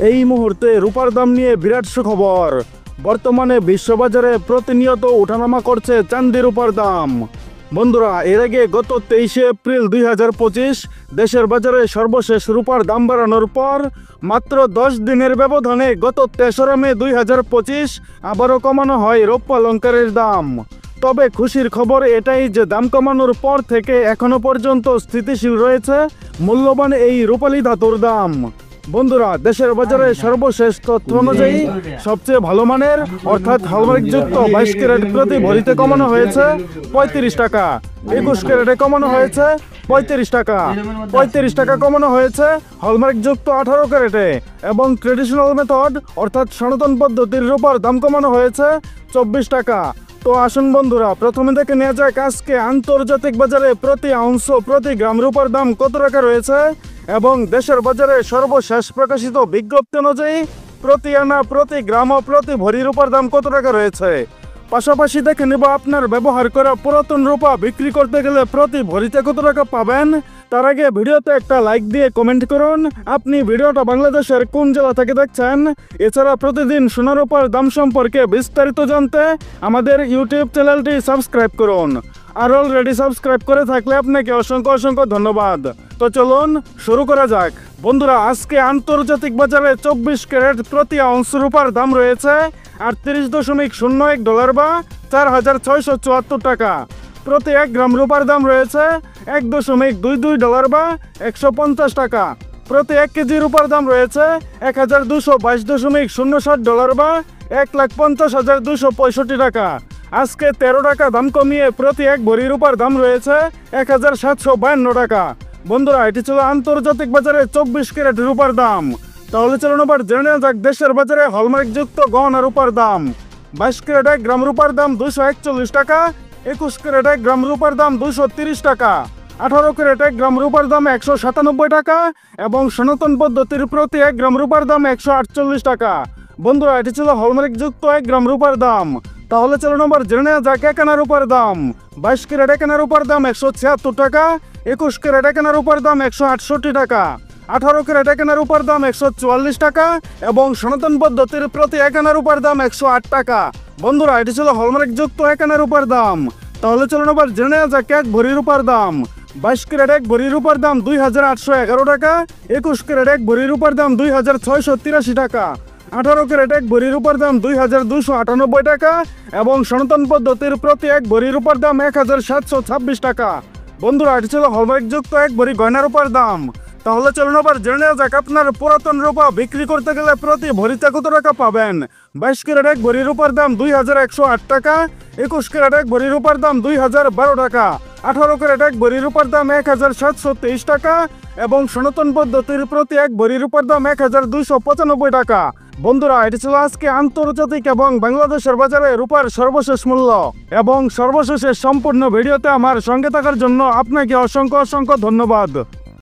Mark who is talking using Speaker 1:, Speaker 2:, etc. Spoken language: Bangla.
Speaker 1: এই মুহূর্তে রূপার দাম নিয়ে বিরাট সুখবর। বর্তমানে বিশ্ববাজারে প্রতিনিয়ত ওঠানামা করছে চাঁদি রূপার দাম। বন্ধুরা, এর আগে গত 23শে এপ্রিল 2025 দেশের বাজারে সর্বশেষ রূপার দাম বাড়ানোর পর মাত্র 10 দিনের ব্যবধানে গত 3রা মে 2025 আবারও কমানো হয় রৌপ্য অলংকারের দাম। তবে খুশির খবর এটাই যে দাম কমানোর পর থেকে এখনো পর্যন্ত স্থিতিশীল রয়েছে মূল্যবান এই রূপালী ধাতুর দাম। বন্ধুরা, দেশের বাজারে সর্বশেষ তথ্য অনুযায়ী সবচেয়ে ভালো মানের অর্থাৎ হলমার্কযুক্ত 22 ক্যারেট প্রতি ভরিতে কমানো হয়েছে 35 টাকা, 21 ক্যারেটে কমানো হয়েছে 35 টাকা, 35 টাকা কমানো হয়েছে হলমার্কযুক্ত 18 ক্যারেটে, এবং ট্রেডিশনাল মেথড অর্থাৎ সনাতন পদ্ধতির রূপার দাম কমানো হয়েছে 24 টাকা। তো আসুন বন্ধুরা, প্রথমে দেখে নেওয়া যাক আজকে আন্তর্জাতিক বাজারে প্রতি আউন্স প্রতি গ্রাম রূপার দাম কত টাকা রয়েছে এবং দেশের বাজারে সর্বশেষ প্রকাশিত বিজ্ঞপ্তি অনুযায়ী প্রতি আনা প্রতি গ্রাম ও প্রতি ভরি রূপার দাম কত টাকা রয়েছে। পাশাপাশি দেখে নেব আপনার ব্যবহার করা পুরাতন রূপা বিক্রি করতে গেলে প্রতি ভরিতে কত টাকা পাবেন। তার আগে ভিডিওতে একটা লাইক দিয়ে কমেন্ট করুন আপনি ভিডিওটা বাংলাদেশের কোন জেলা থেকে দেখছেন। এছাড়া প্রতিদিন সোনা রূপার দাম সম্পর্কে বিস্তারিত জানতে আমাদের ইউটিউব চ্যানেলটি সাবস্ক্রাইব করুন। আর অলরেডি সাবস্ক্রাইব করে থাকলে আপনাকে অসংখ্য ধন্যবাদ। তো চলুন শুরু করা যাক। বন্ধুরা, আজকে আন্তর্জাতিক বাজারে 24 ক্যারেট প্রতি আউন্স রূপার দাম রয়েছে 38.01 ডলার বা 4,674 টাকা। প্রতি 1 গ্রাম রূপার দাম রয়েছে 1.22 ডলার বা 150 টাকা। প্রতি 1 কেজি রূপার দাম রয়েছে 1222.07 ডলার বা 1,50,265 টাকা। আজকে 13 টাকা দাম কমিয়ে প্রতি 1 ভরি রূপার দাম রয়েছে 1,752 টাকা। বন্ধুরা, এটি ছিল আন্তর্জাতিক বাজারে 24 ক্যারেট রূপার দাম। তাহলে চলুন আবার জেনে নেওয়া যাক দেশের বাজারে হলমার্কযুক্ত গহনা রূপার দাম। 22 ক্যারেট 1 গ্রাম রূপার দাম 241 টাকা, 21 ক্যারেট 1 গ্রাম রূপার দাম 230 টাকা, 18 ক্যারেট 1 গ্রাম রূপার দাম 197 টাকা এবং সনাতন পদ্ধতির প্রতি 1 গ্রাম রূপার দাম 148 টাকা। বন্ধুরা, এটি ছিল হলমার্কযুক্ত 1 গ্রাম রূপার দাম। তাহলে চলুন আবার জেনে নেওয়া যাক 1 আনা রূপার দাম। 22 ক্যারেট 1 আনা রূপার দাম 176 টাকা, 21 ক্যারেট 1 আনা রূপার দাম 168 টাকা, 18 ক্যারেট 1 আনা রূপার দাম 144 টাকা এবং সনাতন পদ্ধতির প্রতি 1 আনা রূপার দাম 108 টাকা। বন্ধুরা, এটি ছিল হলমার্কযুক্ত 1 আনা রূপার দাম। তাহলে চলুন আবার জেনে নেওয়া যাক 1 ভরি রূপার দাম। 22 ক্যারেট 1 ভরি রূপার দাম 2,811 টাকা, 21 ক্যারেট 1 ভরি রূপার দাম 2,683 টাকা, 18 ক্যারেট 1 ভরি রূপার দাম 2,298 টাকা এবং সনাতন পদ্ধতির প্রতি 1 ভরি রূপার দাম 1,726 টাকা। বন্ধুরা, এটি ছিল হলমার্কযুক্ত 1 ভরি গয়না রূপার দাম। তাহলে চলুন আবার জেনে নেওয়া যাক আপনার পুরাতন রূপা বিক্রি করতে গেলে প্রতি ভরিতে কত টাকা পাবেন। 22 ক্যারেট 1 ভরি রূপার দাম 2,108 টাকা, 21 ক্যারেট 1 ভরি রূপার দাম 2,012 টাকা, 18 ক্যারেট 1 ভরি রূপার দাম 1,723 টাকা এবং সনাতন পদ্ধতির প্রতি 1 ভরি রূপার দাম 1,295 টাকা। বন্ধুরা, এটি ছিল আজকে আন্তর্জাতিক এবং বাংলাদেশের বাজারে রূপার সর্বশেষ মূল্য। এবং সর্বশেষে সম্পূর্ণ ভিডিওতে আমার সঙ্গে থাকার জন্য আপনাকে অসংখ্য ধন্যবাদ।